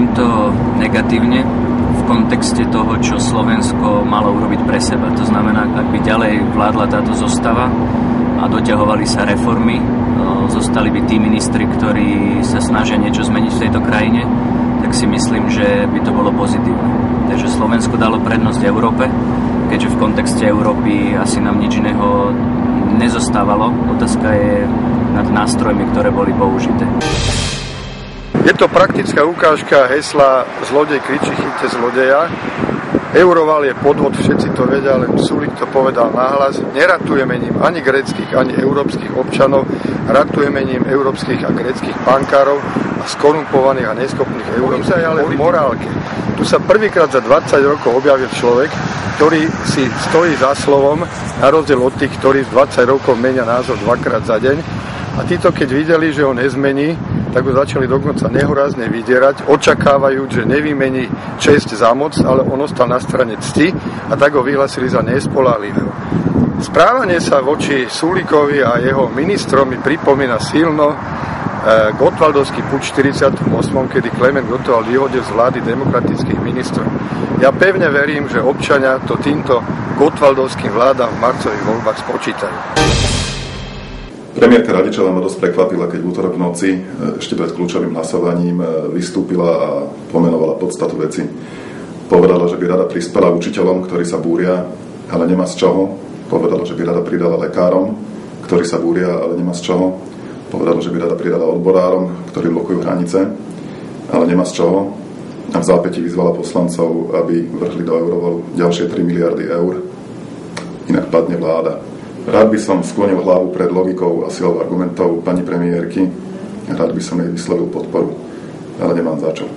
Hodnotím to negatívne v kontexte toho, čo Slovensko malo urobiť pre seba. To znamená, ak by ďalej vládla táto zostava a doťahovali sa reformy, zostali by tí ministri, ktorí sa snažia niečo zmeniť v tejto krajine, tak si myslím, že by to bolo pozitívne. Takže Slovensko dalo prednosť Európe, keďže v kontexte Európy asi nám nič iného nezostávalo. Otázka je nad nástrojmi, ktoré boli použité. Je to praktická ukážka hesla zlodej kričí chyťte zlodeja. Euroval je podvod, všetci to vedia, len Sulík to povedal nahlas. Neratujeme ním ani gréckych, ani európskych občanov, ratujeme ním európskych a gréckych bankárov a skorumpovaných a neschopných európskych, ale v morálke. Tu sa prvýkrát za 20 rokov objavil človek, ktorý si stojí za slovom, na rozdiel od tých, ktorí 20 rokov menia názor dvakrát za deň. A títo, keď videli, že ho nezmení, tak ho začali dokonca nehorázne vydierať, očakávajúc, že nevymení česť za moc, ale on ostal na strane cti a tak ho vyhlasili za nespoľahlivého. Správanie sa voči Sulíkovi a jeho ministrom mi pripomína silno Gottwaldovský puč v 48., kedy Klement Gottwald vyhodil z vlády demokratických ministrov. Ja pevne verím, že občania to týmto Gottwaldovským vládam v marcových voľbách spočítajú. Premiérka Radičová ma dosť prekvapila, keď v útorok v noci ešte pred kľúčovým hlasovaním vystúpila a pomenovala podstatu veci. Povedala, že by rada prispela učiteľom, ktorí sa búria, ale nemá z čoho. Povedala, že by rada pridala lekárom, ktorí sa búria, ale nemá z čoho. Povedala, že by rada pridala odborárom, ktorí blokujú hranice, ale nemá z čoho. A v zápäti vyzvala poslancov, aby vrhli do eurovalu ďalšie 3 miliardy eur. Inak padne vláda. Rád by som sklonil hlavu pred logikou a silou argumentov pani premiérky. Rád by som jej vyslovil podporu, ale nemám za čo.